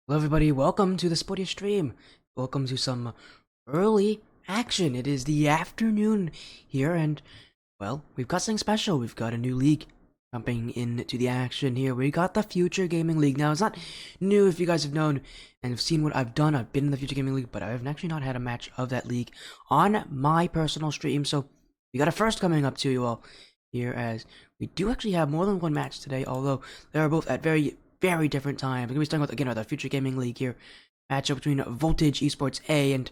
Hello everybody, welcome to the Sporty stream. Welcome to some early action. It is the afternoon here and, well, we've got something special. We've got a new league jumping into the action here. We got the Future Gaming League. Now, it's not new if you guys have known and have seen what I've done. I've been in the Future Gaming League, but I've actually not had a match of that league on my personal stream. So, we got a first coming up to you all here, as we do actually have more than one match today, although they are both at very different times. We're going to be starting with, again, with our Future Gaming League here. Matchup between Voltage Esports A and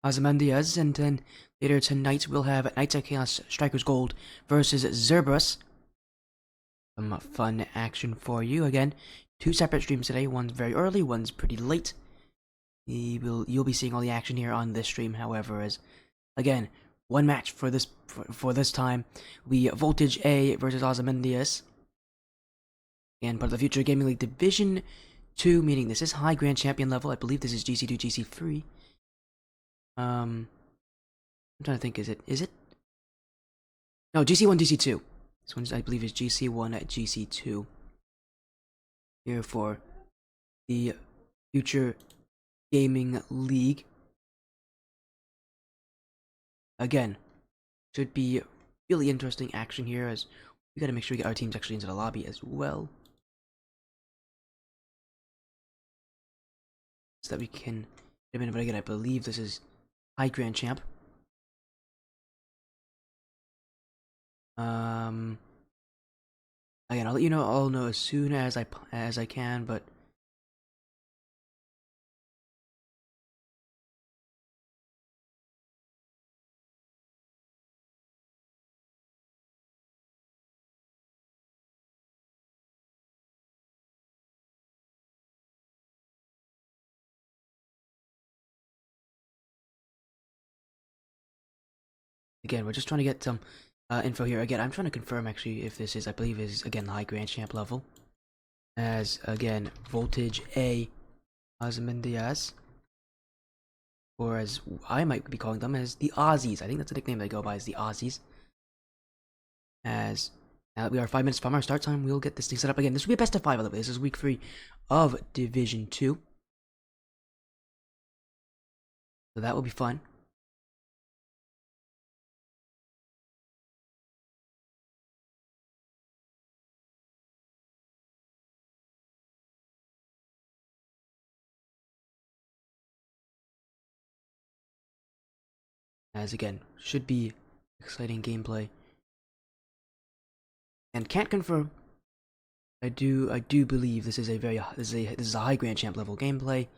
Ozymandias, and then later tonight we'll have Knights of Chaos Strikers Gold versus Zerberus. Some fun action for you. Again, two separate streams today. One's very early, one's pretty late. You'll be seeing all the action here on this stream, however, as, again, one match for this time. We Voltage A versus Ozymandias. And part of the Future Gaming League Division 2, meaning this is high Grand Champion level. I believe this is GC2, GC3. I'm trying to think, is it? No, GC1, GC2. This one, I believe, is GC1 at GC2. Here for the Future Gaming League. Again, should be really interesting action here, as we gotta make sure we get our teams actually into the lobby as well, so that we can get in. But again, I believe this is high Grand Champ. Again, I'll let you know. I'll know as soon as I can, but again, we're just trying to get some info here. Again, I'm trying to confirm actually if this is, I believe, is again the high Grand Champ level. As again, Voltage A, Ozymandias, or as I might be calling them, as the Aussies. I think that's the nickname they go by, is the Aussies. As now that we are 5 minutes from our start time, we'll get this thing set up again. This will be a best of 5, by the way. This is week 3 of Division 2. So that will be fun. As again, should be exciting gameplay. And can't confirm. I do believe this is a high Grand Champ level gameplay.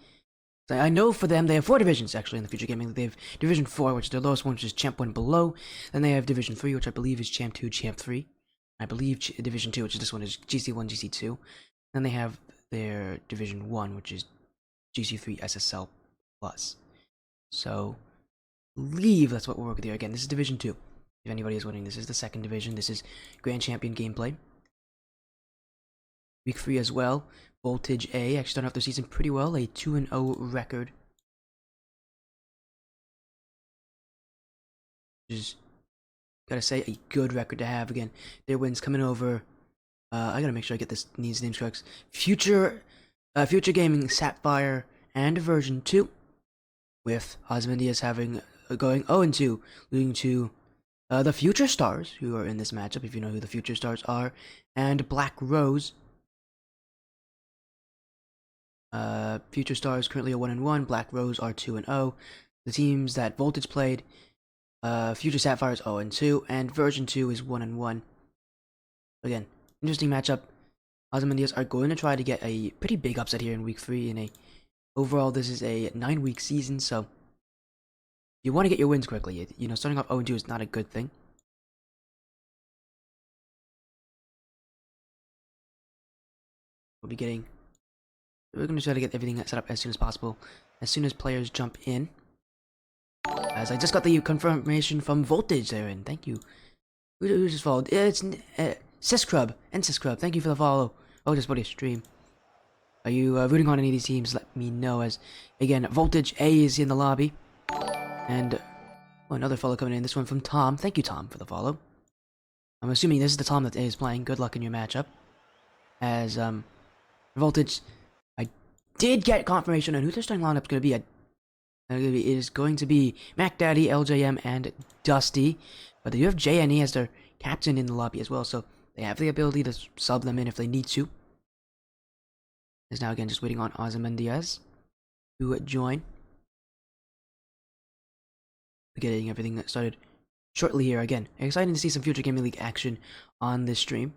I know for them, they have 4 divisions actually in the Future Gaming. They have Division 4, which is their lowest one, which is Champ 1 below. Then they have Division 3, which I believe is Champ 2, Champ 3. I believe Division 2, which is this one, is GC1, GC2. Then they have their Division 1, which is GC3 SSL Plus. So, believe that's what we're working with here. Again, this is Division 2. If anybody is wondering, this is the 2nd division. This is Grand Champion gameplay. Week 3 as well. Voltage A actually started off the season pretty well, a 2-0 record. Which is, gotta say, a good record to have. Again, their wins coming over. I gotta make sure I get these names correct. Future Gaming Sapphire and version 2, with Ozymandias going 0-2, losing to the Future Stars, who are in this matchup, if you know who the Future Stars are, and Black Rose. Future Stars currently are 1-1, Black Rose are 2-0. The teams that Voltage played, Future Sapphire is 0-2, and version 2 is 1-1. Again, interesting matchup. Ozymandias are going to try to get a pretty big upset here in week 3. Overall, this is a 9-week season, so you want to get your wins quickly. You know, starting off 0-2 is not a good thing. We're going to try to get everything set up as soon as possible, as soon as players jump in. As I just got the confirmation from Voltage there, and thank you. Who just followed? It's Syscrub and Syscrub. Thank you for the follow. Oh, just about a stream. Are you rooting on any of these teams? Let me know. As again, Voltage A is in the lobby, and another follow coming in. This one from Tom. Thank you, Tom, for the follow. I'm assuming this is the Tom that is playing. Good luck in your matchup. As Voltage, I did get confirmation on who their starting lineup's going to be. It is going to be Mac Daddy, LJM, and Dusty. But they do have JNE as their captain in the lobby as well, so they have the ability to sub them in if they need to. Is now again just waiting on Ozymandias to join. Getting everything that started shortly here again. Exciting to see some future Gaming League action on this stream.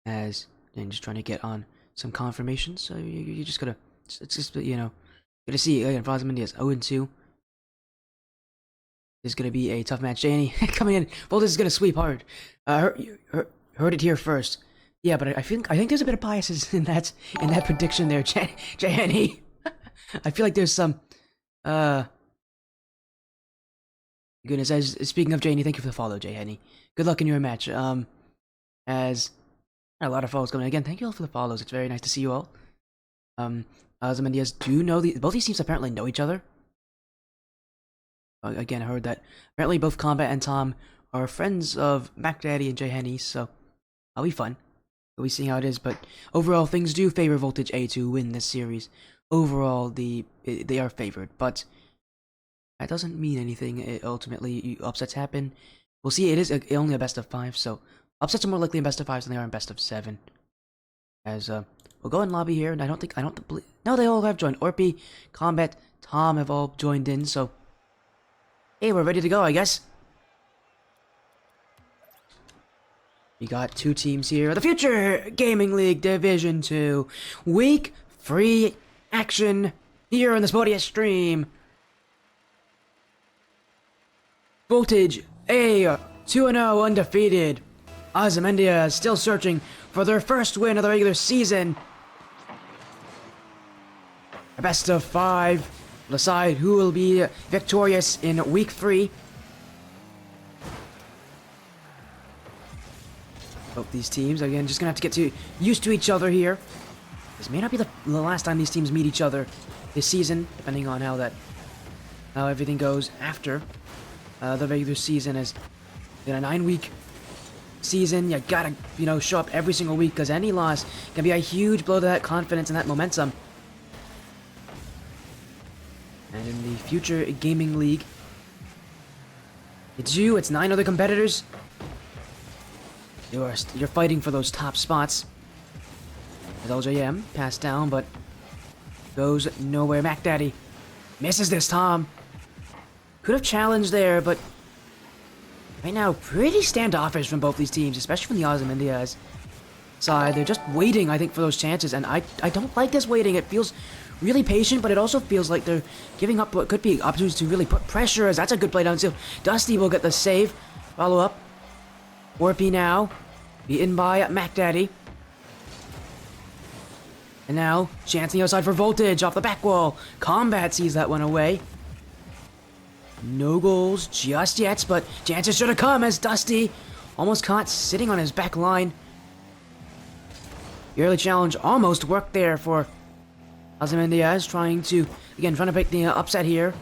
As and just trying to get on some confirmations. So you just gotta, it's just, you know, gotta see again. Ozymandias 0-2. This is gonna be a tough match. JNE coming in. Voltage is gonna sweep hard. Heard it here first. Yeah, but I think there's a bit of biases in that prediction there, JNE. I feel like there's some goodness. As speaking of JNE, thank you for the follow, JNE. Good luck in your match. As a lot of follows coming in. Again, thank you all for the follows. It's very nice to see you all. Ozymandias do know both these teams apparently know each other. Again, I heard that apparently both Combat and Tom are friends of Mac Daddy and JNE, so that'll be fun. We'll be seeing how it is, but overall, things do favor Voltage A to win this series. Overall, they are favored, but that doesn't mean anything. Ultimately, upsets happen. We'll see. It is only a best of 5, so upsets are more likely in best of 5s than they are in best of 7. As we'll go in lobby here, and I don't believe. No, they all have joined. Orpy, Combat, Tom have all joined in, so hey, we're ready to go, I guess. We got 2 teams here. The Future Gaming League Division 2 Week 3 action here on the Sportiest stream. Voltage A 2-0 undefeated. Ozymandias still searching for their first win of the regular season. A best of 5 will decide who will be victorious in Week 3. Both these teams, again, just gonna have to get used to each other here. This may not be the last time these teams meet each other this season, depending on how everything goes after the regular season. As in a 9-week season, you gotta show up every single week, because any loss can be a huge blow to that confidence and that momentum. And in the Future Gaming League, it's 9 other competitors. You're fighting for those top spots. As LJM passed down, but goes nowhere. Mac Daddy misses this time. Could have challenged there, but right now pretty standoffish from both these teams, especially from the Ozymandias side. They're just waiting, I think, for those chances, and I don't like this waiting. It feels really patient, but it also feels like they're giving up what could be opportunities to really put pressure. As that's a good play down too. Dusty will get the save. Follow up. Orpy now, beaten by Mac Daddy. And now, chance on the outside for Voltage off the back wall. Combat sees that one away. No goals just yet, but chances should have come as Dusty almost caught sitting on his back line. The early challenge almost worked there for Ozymandias, trying to pick the upset here.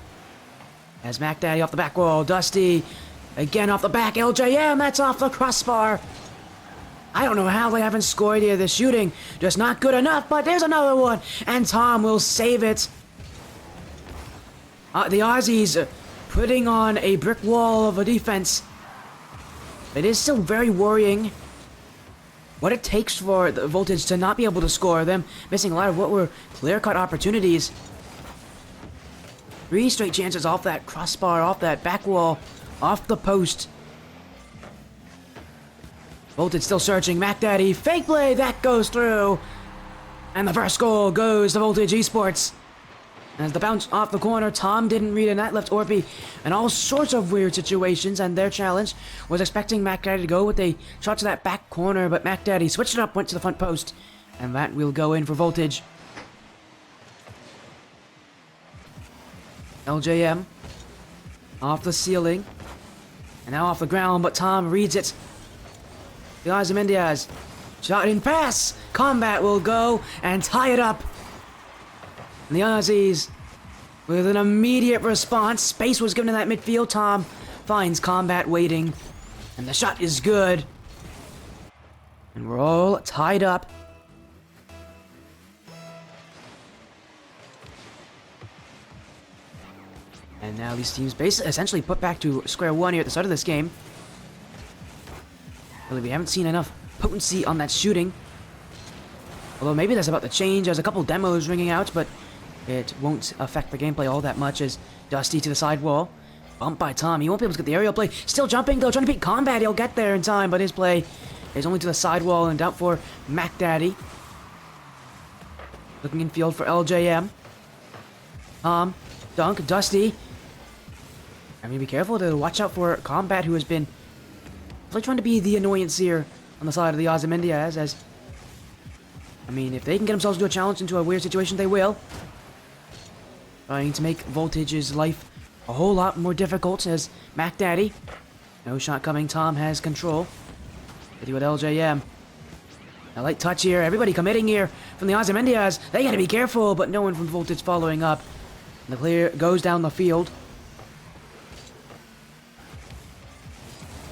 As Mac Daddy off the back wall, Dusty again off the back, LJM, that's off the crossbar. I don't know how they haven't scored here. The shooting just not good enough, but there's another one, and Tom will save it. The Aussies putting on a brick wall of a defense. It is still very worrying what it takes for the Voltage to not be able to score. Them missing a lot of what were clear-cut opportunities. 3 straight chances off that crossbar, off that back wall, off the post. Voltage still searching. Mac Daddy, fake play, that goes through. And the first goal goes to Voltage Esports. As the bounce off the corner, Tom didn't read it, and that left Orpy in all sorts of weird situations, and their challenge was expecting Mac Daddy to go with a shot to that back corner, but Mac Daddy switched it up, went to the front post, and that will go in for Voltage. LJM off the ceiling, and now off the ground, but Tom reads it. The Ozymandias shot in pass. Combat will go and tie it up. And the Aussies with an immediate response. Space was given in that midfield. Tom finds Combat waiting, and the shot is good. And we're all tied up. And now these teams essentially put back to square one here at the start of this game. Really, we haven't seen enough potency on that shooting. Although maybe that's about to change. There's a couple demos ringing out, but it won't affect the gameplay all that much as Dusty to the side wall. Bumped by Tom. He won't be able to get the aerial play. Still jumping though, trying to beat Combat. He'll get there in time, but his play is only to the side wall and out for Mac Daddy. Looking in field for LJM. Tom, Dunk, Dusty. I mean, be careful to watch out for Combat, who has been really trying to be the annoyance here on the side of the Ozymandias, as I mean, if they can get themselves into a challenge, into a weird situation, they will. Trying to make Voltage's life a whole lot more difficult as Mac Daddy. No shot coming. Tom has control. With LJM. A light touch here. Everybody committing here from the Ozymandias. They gotta be careful, but no one from Voltage following up. And the clear goes down the field.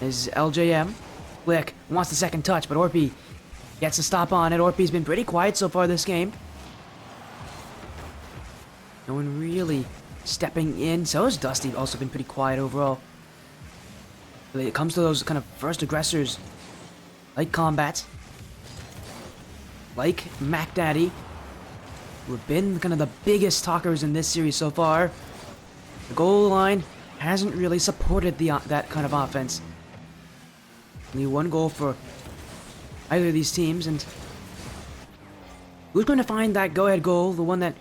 Is LJM. Flick wants the second touch, but Orpy gets a stop on it. Orpy's been pretty quiet so far this game. No one really stepping in. So has Dusty, also been pretty quiet overall. When it comes to those kind of first aggressors, like Combat, like Mac Daddy, who have been kind of the biggest talkers in this series so far, the goal line hasn't really supported that kind of offense. Only one goal for either of these teams, and who's going to find that go-ahead goal, the one that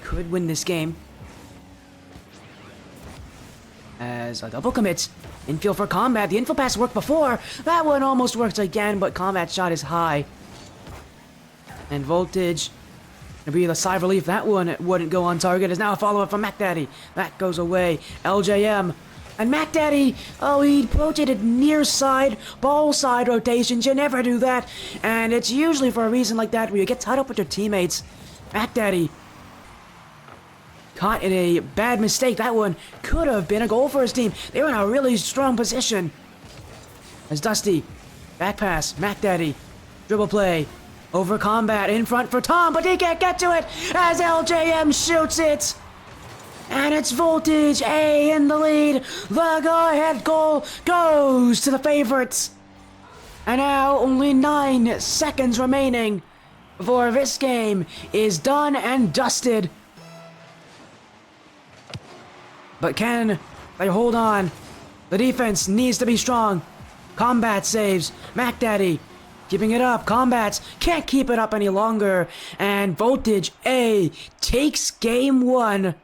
could win this game? As a double commit, infield for Combat. The info pass worked before. That one almost worked again, but Combat shot is high. And Voltage, to be the sigh of relief, that one wouldn't go on target. Is now a follow-up from Mac Daddy. That goes away. LJM. And Mac Daddy, oh, he rotated near side, ball side rotations. You never do that. And it's usually for a reason like that where you get tied up with your teammates. Mac Daddy caught in a bad mistake. That one could have been a goal for his team. They were in a really strong position. As Dusty, back pass, Mac Daddy, dribble play, over Combat, in front for Tom, but he can't get to it as LJM shoots it. And it's Voltage A in the lead. The go-ahead goal goes to the favorites. And now only 9 seconds remaining before this game is done and dusted. But can they hold on? The defense needs to be strong. Combat saves. Mac Daddy keeping it up. Combat can't keep it up any longer. And Voltage A takes game 1.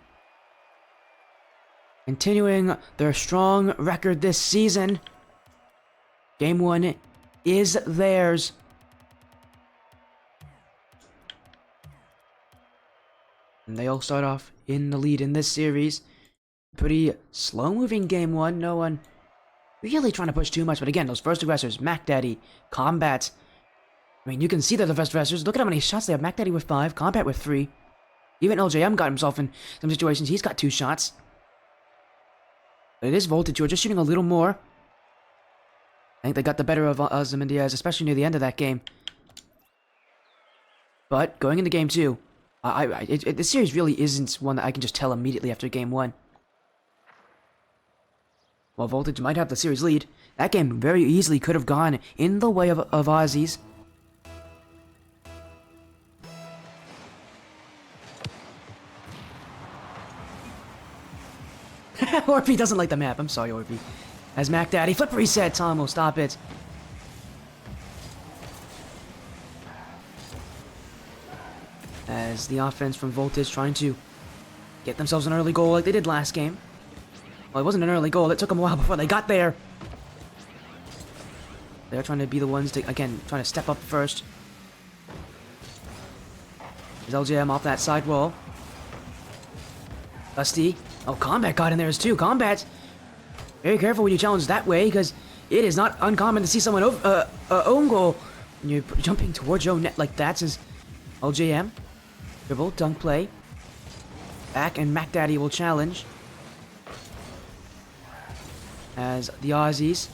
Continuing their strong record this season. Game 1 is theirs. And they all start off in the lead in this series. Pretty slow-moving game 1. No one really trying to push too much. But again, those first aggressors, Mac Daddy, Combat. I mean, you can see they're the first aggressors. Look at how many shots they have. Mac Daddy with 5, Combat with 3. Even LJM got himself in some situations. He's got 2 shots. But it is Voltage who are just shooting a little more. I think they got the better of Ozymandias, especially near the end of that game. But going into game 2, this series really isn't one that I can just tell immediately after game 1. While Voltage might have the series lead, that game very easily could have gone in the way of Ozzy's. Orpy doesn't like the map. I'm sorry, Orpy. As Mac Daddy, flip reset. Tom will stop it. As the offense from Voltage trying to get themselves an early goal like they did last game. Well, it wasn't an early goal. It took them a while before they got there. They're trying to be the ones to, again, trying to step up first. There's LJM off that side wall. Dusty. Oh, Combat got in there too. Combat, very careful when you challenge that way, because it is not uncommon to see someone own goal when you're jumping towards your own net like that. Says LJM. Dribble, dunk play. Back, and Mac Daddy will challenge. As the Aussies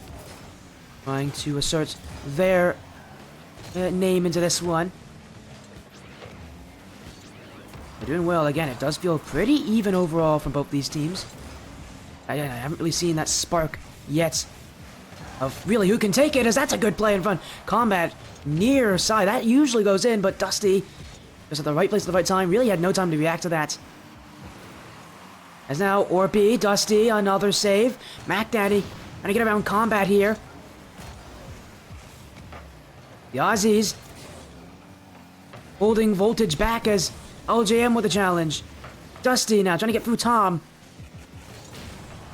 trying to assert their name into this one. They're doing well. Again, it does feel pretty even overall from both these teams. I haven't really seen that spark yet of really who can take it, as that's a good play in front. Combat near side, that usually goes in, but Dusty was at the right place at the right time, really had no time to react to that. As now Orpy, Dusty, another save. Mac Daddy trying to get around Combat here. The Aussies holding Voltage back as LJM with a challenge. Dusty now trying to get through Tom.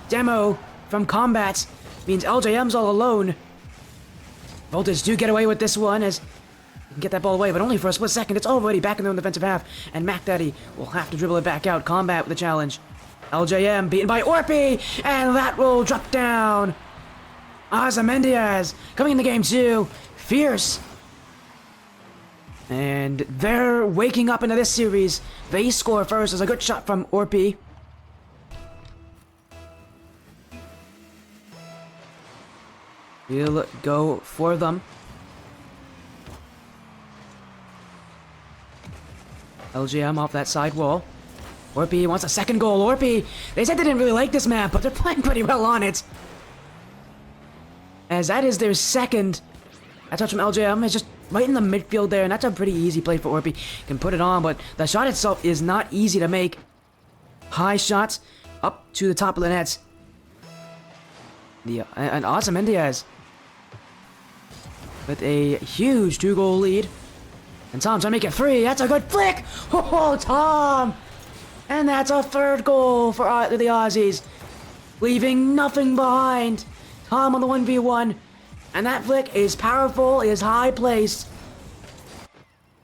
Demo from Combat means LJM's all alone. Voltage do get away with this one as he can get that ball away, but only for a split second. It's already back in their own defensive half, and Mac Daddy will have to dribble it back out. Combat with the challenge. LJM beaten by Orpy, and that will drop down. Ozymandias coming in the game too. Fierce. And they're waking up into this series. They score first. There's a good shot from Orpy. He'll go for them. LGM off that side wall. Orpy wants a second goal. Orpy, they said they didn't really like this map, but they're playing pretty well on it. As that is their second. That touch from LJM is just right in the midfield there, and that's a pretty easy play for Orpy. Can put it on, but the shot itself is not easy to make. High shots up to the top of the net. And Ozymandias with a huge 2-goal lead. And Tom's trying to make it 3. That's a good flick! Oh, Tom! And that's a 3rd goal for the Aussies. Leaving nothing behind. Tom on the 1v1. And that flick is powerful, is high placed.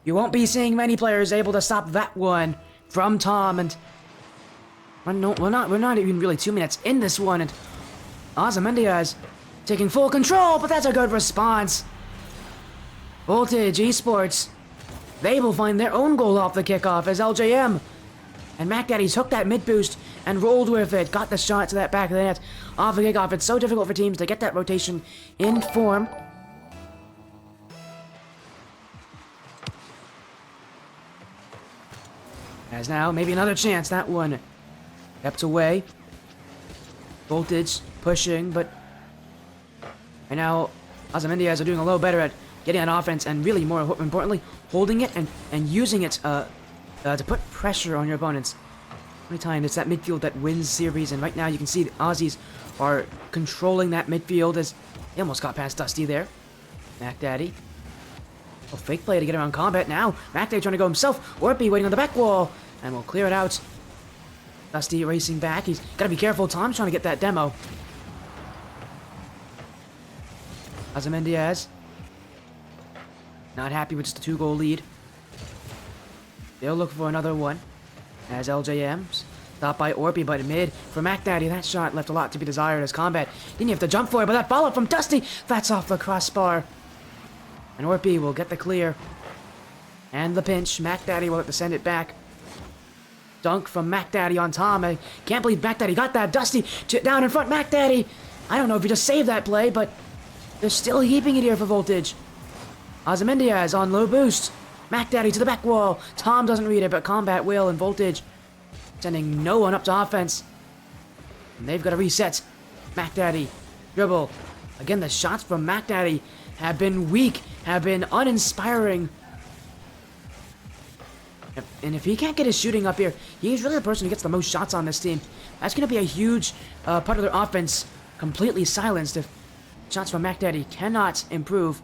You won't be seeing many players able to stop that one from Tom. And we're not even really 2 minutes in this one. And Ozymandias taking full control, but that's a good response. Voltage Esports, they will find their own goal off the kickoff as LJM and Mac Daddy took that mid boost and rolled with it, got the shot to that back of the net off the kickoff. It's so difficult for teams to get that rotation in form. As now, maybe another chance. That one kept away. Voltage pushing, but right now Ozymandias are doing a little better at getting on offense and really, more importantly, holding it and using it to put pressure on your opponents. Every time it's that midfield that wins series, and right now you can see the Aussies are controlling that midfield as they almost got past Dusty there. Mac Daddy. A fake play to get around Combat now. Mac Daddy trying to go himself. Orpy waiting on the back wall and will clear it out. Dusty racing back. He's got to be careful. Tom's trying to get that demo. Ozymandias not happy with just a 2-goal lead. They'll look for another one. As LJM's stopped by Orpy, but mid for Mac Daddy. That shot left a lot to be desired as Combat didn't have to jump for it, but that follow from Dusty, that's off the crossbar. And Orpy will get the clear. And the pinch. Mac Daddy will have to send it back. Dunk from Mac Daddy on Tom. I can't believe Mac Daddy got that. Dusty down in front. Mac Daddy. I don't know if he just saved that play, but they're still heaping it here for Voltage. Ozymandias on low boost. Mac Daddy to the back wall. Tom doesn't read it, but Combat will, and Voltage sending no one up to offense. And they've got to reset. Mac Daddy. Dribble. Again, the shots from Mac Daddy have been weak, have been uninspiring. And if he can't get his shooting up here, he's really the person who gets the most shots on this team. That's going to be a huge part of their offense completely silenced if shots from Mac Daddy cannot improve.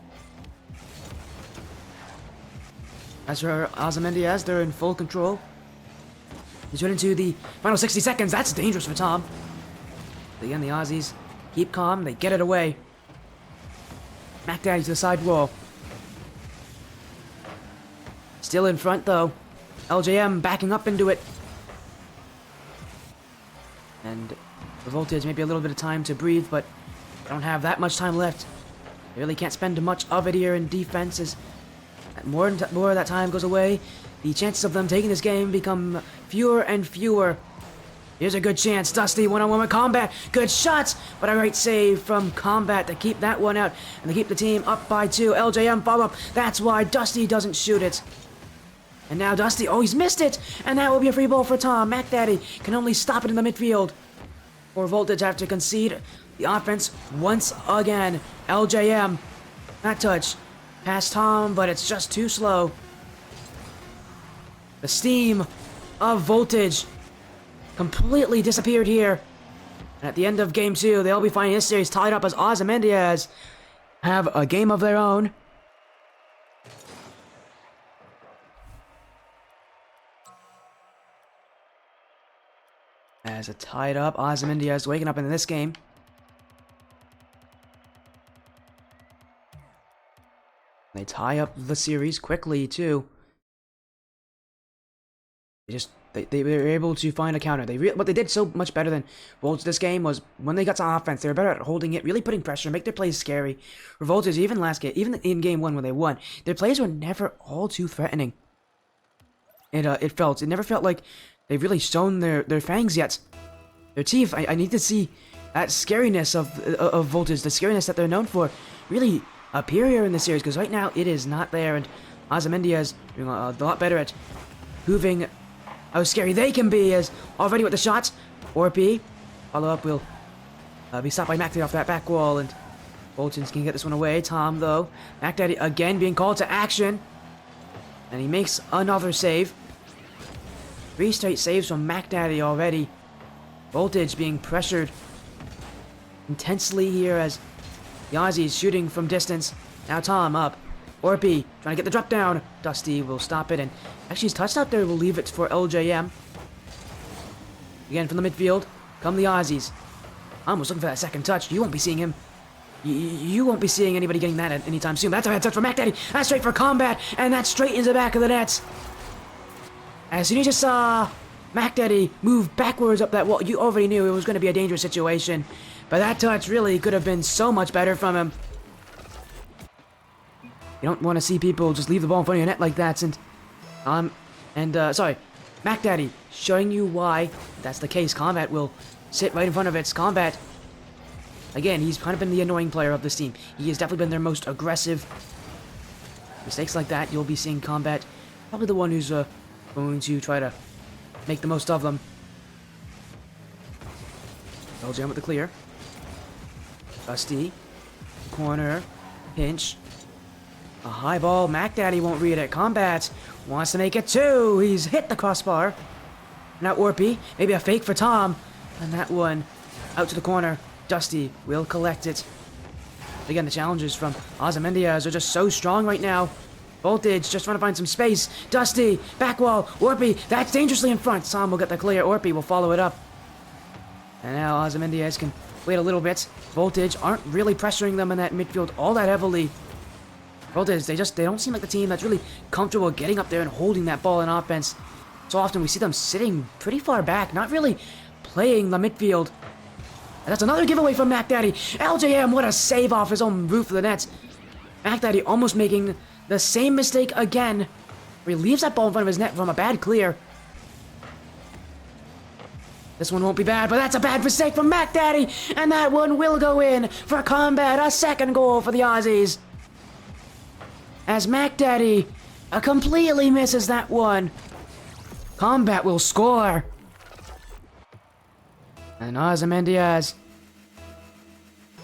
As for Ozymandias, they're in full control. He's running into the final 60 seconds. That's dangerous for Tom. But again, the Aussies keep calm. They get it away. Mac Daddy to the side wall. Still in front, though. LJM backing up into it. And the Voltage, maybe a little bit of time to breathe, but they don't have that much time left. They really can't spend much of it here in defense as more of that time goes away. The chances of them taking this game become fewer and fewer. Here's a good chance. Dusty one-on-one with Combat. Good shots, but a great save from Combat to keep that one out and to keep the team up by 2. LJM follow-up. That's why Dusty doesn't shoot it. And now Dusty, oh, he's missed it! And that will be a free ball for Tom. Mac Daddy can only stop it in the midfield. or Voltage have to concede the offense once again. LJM, that touch, past Tom, but it's just too slow. The steam of Voltage completely disappeared here. And at the end of Game 2, they'll be finding this series tied up as Ozymandias have a game of their own. As a tied up, Ozymandias waking up in this game. They tie up the series quickly too. They were able to find a counter. What they did so much better than Voltage this game was when they got to offense, they were better at holding it, really putting pressure, make their plays scary. For Voltage, even in game 1 when they won, their plays were never all too threatening. It never felt like they've really shown their fangs yet. Their teeth. I need to see that scariness of Voltage, the scariness that they're known for, really appear here in the series, because right now it is not there, and Ozymandias doing a lot better at proving how scary they can be, as already with the shots. Orpy, follow-up will be stopped by MacDaddy off that back wall, and Bolton's can get this one away. Tom, though, MacDaddy again being called to action, and he makes another save. 3 straight saves from MacDaddy already. Voltage being pressured intensely here as the Aussies shooting from distance. Now Tom up. Orpy trying to get the drop down. Dusty will stop it, and actually his touchdown there will leave it for LJM. Again from the midfield come the Aussies. I'm almost looking for that second touch. You won't be seeing him. You won't be seeing anybody getting that anytime soon. That's a bad touch for MacDaddy. That's straight for combat, and that's straight into the back of the nets. As soon as you saw MacDaddy move backwards up that wall, you already knew it was going to be a dangerous situation. But that touch really could have been so much better from him. You don't want to see people just leave the ball in front of your net like that. Sorry, MacDaddy showing you why that's the case. Combat will sit right in front of it. Combat, again, he's kind of been the annoying player of this team. He has definitely been their most aggressive. Mistakes like that, you'll be seeing Combat, probably the one who's going to try to make the most of them. LJM with the clear. Dusty. Corner. Pinch. A high ball. MacDaddy won't read it. Combat wants to make it 2. He's hit the crossbar. Now Orpy. Maybe a fake for Tom. And that one out to the corner. Dusty will collect it. Again, the challenges from Ozymandias are just so strong right now. Voltage just trying to find some space. Dusty, back wall, Orpy, that's dangerously in front. Tom will get the clear. Orpy will follow it up. And now Ozymandias can wait a little bit. Voltage aren't really pressuring them in that midfield all that heavily. Voltage, they don't seem like the team that's really comfortable getting up there and holding that ball in offense. So often we see them sitting pretty far back, not really playing the midfield. And that's another giveaway from MacDaddy. LJM, what a save off his own roof of the nets. MacDaddy almost making the same mistake again, where he leaves that ball in front of his net from a bad clear. This one won't be bad, but that's a bad mistake from MacDaddy, and that one will go in for Combat, a second goal for the Aussies. As MacDaddy completely misses that one. Combat will score. And Ozymandias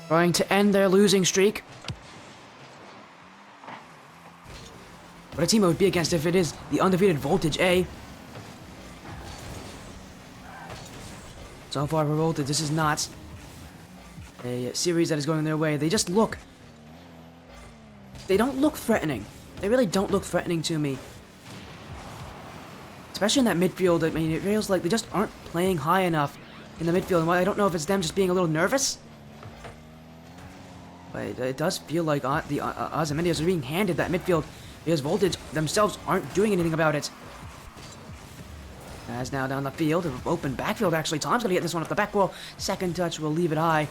trying to end their losing streak. What a team it would be against if it is the undefeated Voltage A. So far for Voltage, this is not a series that is going their way. They just look... They don't look threatening. They really don't look threatening to me. Especially in that midfield, I mean, it feels like they just aren't playing high enough in the midfield. And I don't know if it's them just being a little nervous. But it does feel like the Ozymandias are being handed that midfield because Voltage themselves aren't doing anything about it. As now down the field, open backfield actually. Tom's gonna get this one off the back wall. Second touch will leave it high.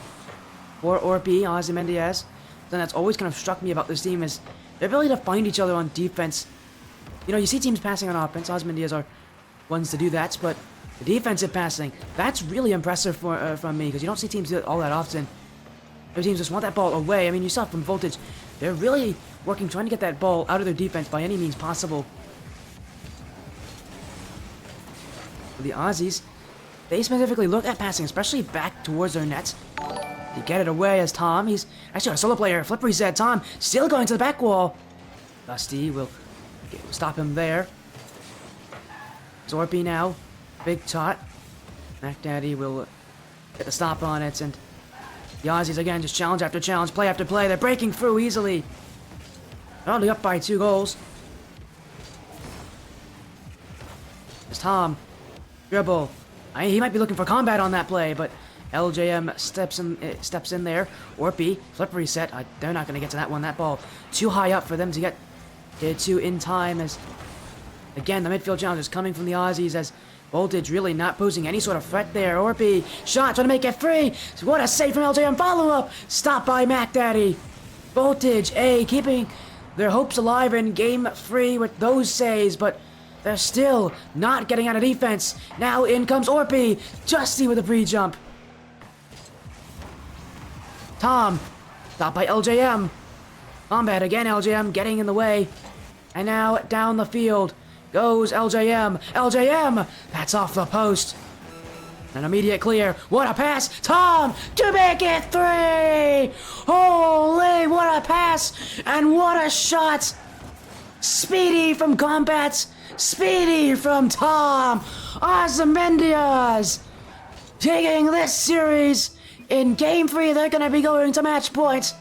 For Orpy, Ozymandias. Then that's always kind of struck me about this team is their ability to find each other on defense. You know, you see teams passing on offense. Ozymandias are ones to do that, but the defensive passing, that's really impressive from me because you don't see teams do it all that often. Their teams just want that ball away. I mean, you saw from Voltage, they're really working, trying to get that ball out of their defense by any means possible. For the Aussies, they specifically look at passing, especially back towards their nets. They get it away as Tom, he's actually a solo player, flip reset, Tom still going to the back wall. Dusty will stop him there. Zorpy now, big tot. Mac Daddy will get the stop on it, and the Aussies again just challenge after challenge, play after play. They're breaking through easily. They're only up by 2 goals. As Tom, dribble. He might be looking for combat on that play, but LJM steps in there. Orpy, flip reset. They're not going to get to that one. That ball too high up for them to get to in time. As again, the midfield challenge is coming from the Aussies as Voltage really not posing any sort of threat there. Orpy, shot, trying to make it free. What a save from LJM. Follow up. Stopped by Mac Daddy. Voltage, keeping their hopes alive in game 3 with those saves, but they're still not getting out of defense. Now in comes Orpy. Justy with a pre-jump. Tom, stopped by LJM. Combat again, LJM getting in the way. And now down the field goes LJM. LJM, that's off the post. An immediate clear. What a pass. Tom to make it 3. Holy, what a pass. And what a shot. Speedy from combat. Speedy from Tom. Ozymandias taking this series. In game 3, they're going to be going to match point.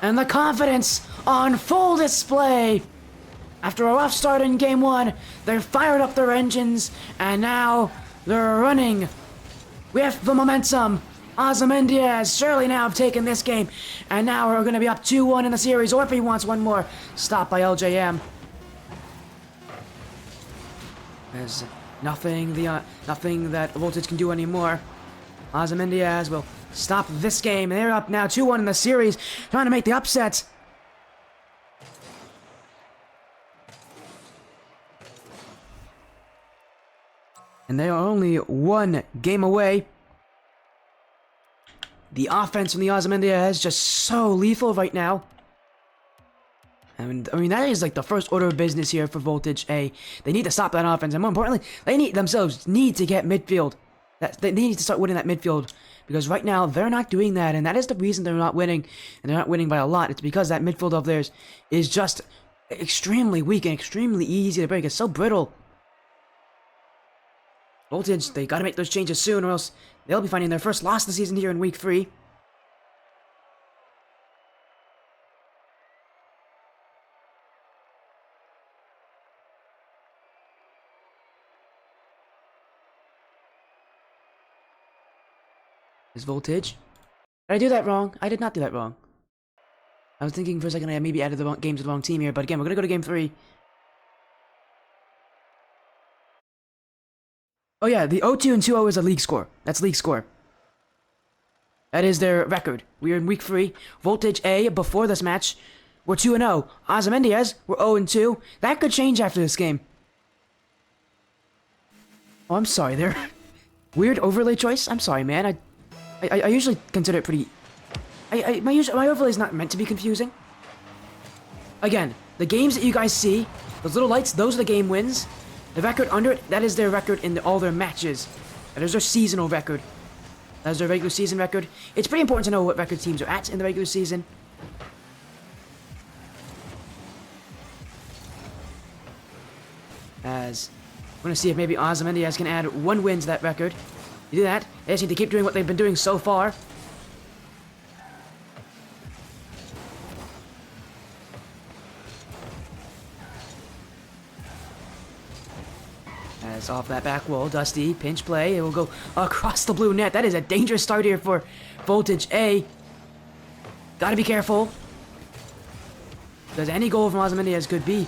And the confidence on full display. After a rough start in game 1, they've fired up their engines, and now they're running with the momentum. Ozymandias surely now have taken this game, and now we're going to be up 2-1 in the series. Orpy wants one more. Stopped by LJM. There's nothing that Voltage can do anymore. Ozymandias will stop this game, and they're up now 2-1 in the series, trying to make the upset. And they are only 1 game away. The offense from the Ozymandias is just so lethal right now. I mean, that is like the first order of business here for Voltage A. They need to stop that offense, and more importantly, they themselves need to get midfield. They need to start winning that midfield, because right now they're not doing that, and that is the reason they're not winning, and they're not winning by a lot. It's because that midfield of theirs is just extremely weak and extremely easy to break. It's so brittle. Voltage, they gotta make those changes soon, or else they'll be finding their first loss of the season here in week 3. Is Voltage? Did I do that wrong? I did not do that wrong. I was thinking for a second I maybe added the wrong game to the wrong team here, but again, we're gonna go to game 3. Oh yeah, the 0-2 and 2-0 is a league score. That's league score. That is their record. We are in week 3. Voltage A, before this match, were 2-0. Ozymandias were 0-2. That could change after this game. Oh, I'm sorry there. Weird overlay choice? I'm sorry, man. I usually consider it pretty... My overlay is not meant to be confusing. Again, the games that you guys see, those little lights, those are the game wins. The record under it, that is their record in all their matches. That is their seasonal record. That is their regular season record. It's pretty important to know what record teams are at in the regular season. As we're going to see if maybe Ozymandias can add 1 win to that record. To do that, they just need to keep doing what they've been doing so far. As off that back wall, Dusty, pinch play, it will go across the blue net. That is a dangerous start here for Voltage A. Gotta be careful, because any goal from Ozymandias could be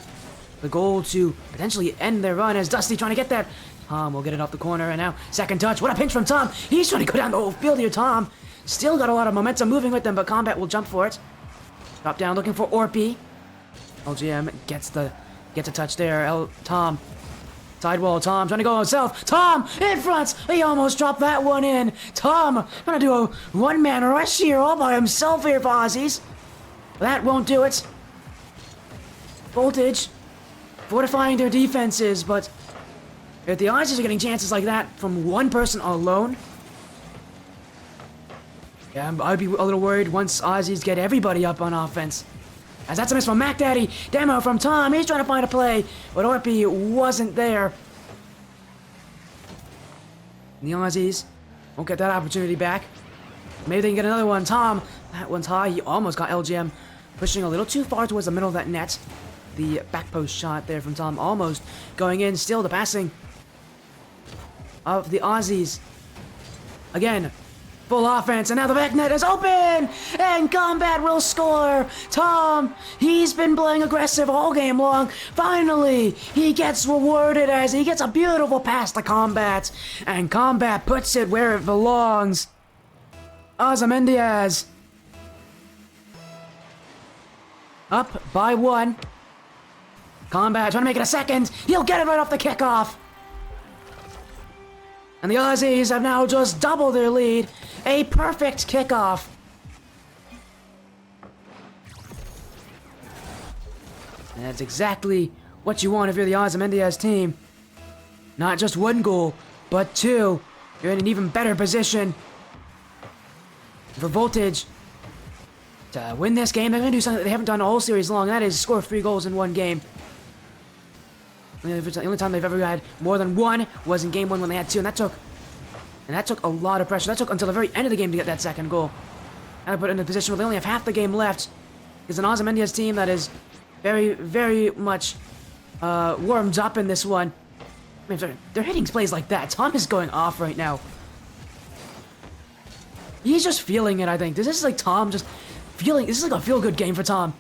the goal to potentially end their run, as Dusty trying to get that. Tom will get it off the corner, and now second touch. What a pinch from Tom. He's trying to go down the whole field here, Tom. Still got a lot of momentum moving with them, but Combat will jump for it. Drop down looking for Orpy. LGM gets a touch there. Tom. Sidewall, Tom trying to go himself. Tom in front. He almost dropped that one in. Tom gonna do a one-man rush here all by himself here for Aussies. That won't do it. Voltage fortifying their defenses, but If the Aussies are getting chances like that from one person alone, yeah, I'd be a little worried once Aussies get everybody up on offense. As that's a miss from Mac Daddy. Demo from Tom. He's trying to find a play, but Orpy wasn't there. And the Aussies won't get that opportunity back. Maybe they can get another one. Tom, that one's high. He almost got LGM pushing a little too far towards the middle of that net. The back post shot there from Tom almost going in. Still the passing of the Aussies. Again, full offense, and now the back net is open! And Combat will score! Tom, he's been playing aggressive all game long. Finally, he gets rewarded as he gets a beautiful pass to Combat. And Combat puts it where it belongs. Ozymandias up by 1. Combat trying to make it a second. He'll get it right off the kickoff. And the Aussies have now just doubled their lead. A perfect kickoff. And that's exactly what you want if you're the Ozymandias team. Not just 1 goal, but 2. You're in an even better position. For Voltage to win this game, they're going to do something that they haven't done all series long. That is score 3 goals in 1 game. The only time they've ever had more than 1 was in game 1 when they had 2, and that took a lot of pressure. That took until the very end of the game to get that second goal. And I put it in a position where they only have half the game left. It's an Ozymandias team that is very, very much warmed up in this one. I mean, if they're hitting plays like that. Tom is going off right now. He's just feeling it, I think. This is like Tom just feeling. This is like a feel-good game for Tom.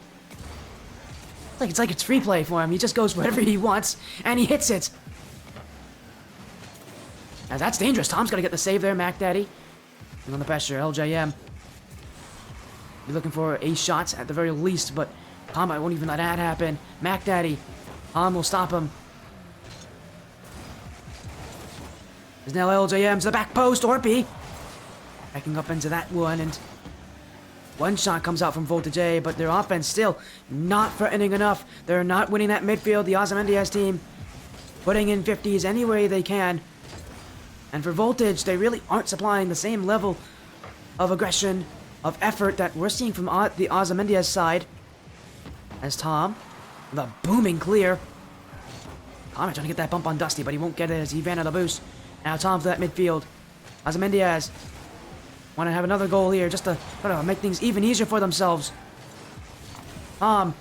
It's like it's free play for him. He just goes wherever he wants, and he hits it. Now that's dangerous. Tom's got to get the save there, Mac Daddy. And on the pressure, LJM. You're looking for a shot at the very least, but Tom won't even let that happen. Mac Daddy. Tom will stop him. There's now LJM to the back post. Orpy backing up into that one, and one shot comes out from Voltage A, but their offense still not threatening enough. They're not winning that midfield. The Ozymandias team putting in 50s any way they can. And for Voltage, they really aren't supplying the same level of aggression, of effort that we're seeing from the Ozymandias side. As Tom, the booming clear. Tom trying to get that bump on Dusty, but he won't get it as he ran out of boost. Now Tom for that midfield. Ozymandias want to have another goal here just to try to make things even easier for themselves. Tom,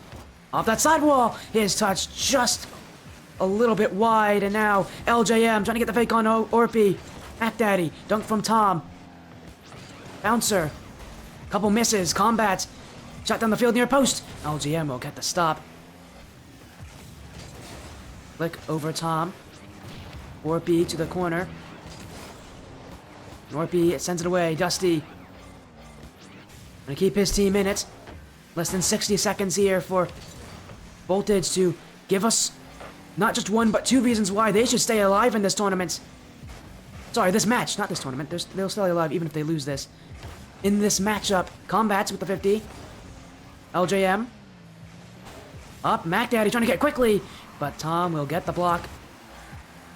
off that sidewall. His touch just a little bit wide, and now LJM trying to get the fake on Orpy. Mac Daddy, dunk from Tom. Bouncer, couple misses. Combat, shot down the field near post. LJM will get the stop. Flick over Tom. Orpy to the corner. Orpy sends it away. Dusty gonna keep his team in it. Less than 60 seconds here for Voltage to give us not just 1, but 2 reasons why they should stay alive in this tournament. Sorry, this match, not this tournament. They'll stay alive even if they lose this. In this matchup, Combats with the 50. LJM. Up, Mac Daddy trying to get quickly, but Tom will get the block.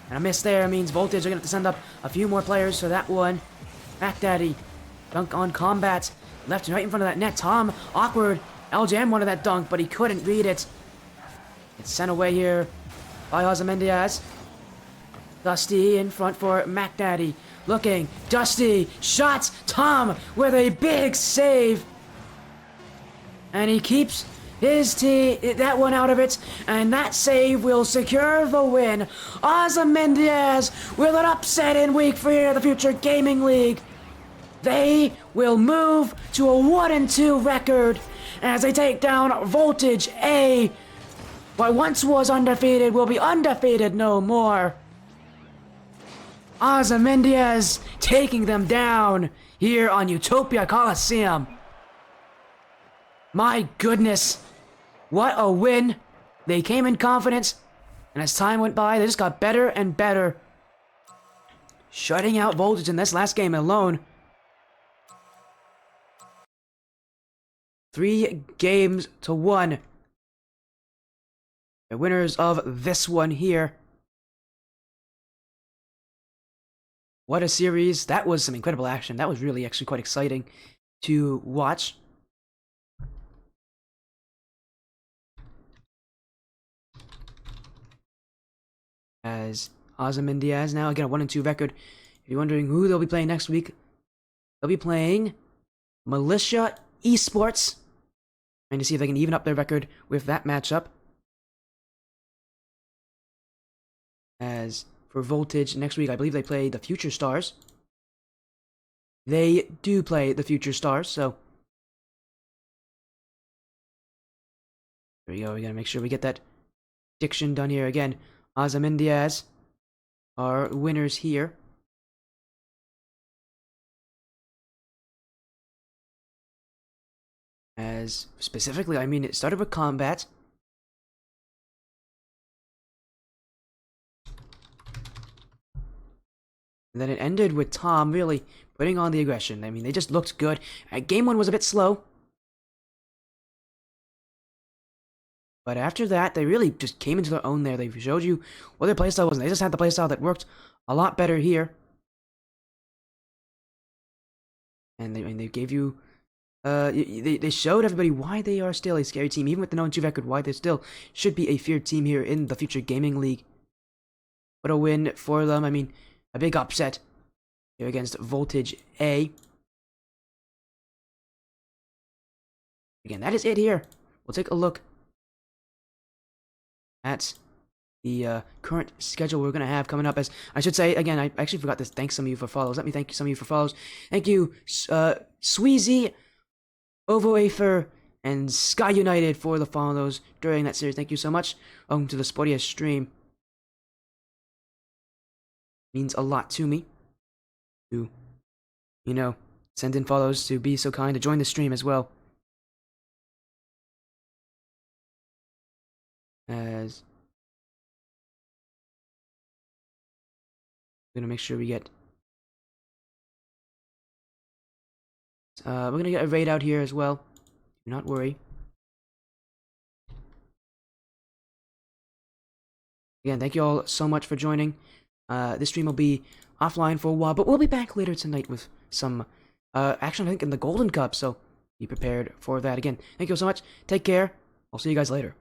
And a miss there means Voltage are going to have to send up a few more players for that one. Mac Daddy, dunk on Combat. Left and right in front of that net. Tom, awkward. LJM wanted that dunk, but he couldn't read it. It's sent away here by Ozymandias. Dusty in front for Mac Daddy. Looking. Dusty. Shots. Tom with a big save. And he keeps his team, that one out of it, and that save will secure the win. Ozymandias with an upset in week 3 of the Future Gaming League. They will move to a 1-2 record as they take down Voltage A. What once was undefeated will be undefeated no more. Ozymandias taking them down here on Utopia Coliseum. My goodness. What a win. They came in confidence, and as time went by, they just got better and better. Shutting out Voltage in this last game alone. 3 games to 1. The winners of this one here. what a series. That was some incredible action. That was really actually quite exciting to watch. As Ozymandias now, again, a 1-2 record. If you're wondering who they'll be playing next week, they'll be playing Militia Esports. Trying to see if they can even up their record with that matchup. As for Voltage, next week, I believe they play the Future Stars. They do play the Future Stars, so there we go. We gotta make sure we get that diction done here again. Ozymandias are winners here. As specifically, I mean, it started with combat. And then it ended with Tom really putting on the aggression. I mean, they just looked good. Game 1 was a bit slow. But after that, they really just came into their own there. They showed you what their playstyle was, and they just had the playstyle that worked a lot better here. And they gave you... they showed everybody why they are still a scary team, even with the 0-2 record, why they still should be a feared team here in the Future Gaming League. What a win for them. I mean, a big upset here against Voltage A. Again, that is it here. We'll take a look at the current schedule we're going to have coming up. As I should say, again, I actually forgot to thank some of you for follows. Let me thank some of you for follows. Thank you, Sweezy, Ovoafer, and Sky United for the follows during that series. Thank you so much. Welcome to the Sportiest stream. Means a lot to me to, you know, send in follows, to be so kind to join the stream as well. As we're gonna make sure we get we're gonna get a raid out here as well. Do not worry. Again, thank you all so much for joining. This stream will be offline for a while, but we'll be back later tonight with some action, I think, in the Golden Cup, so be prepared for that. Again, thank you all so much. Take care. I'll see you guys later.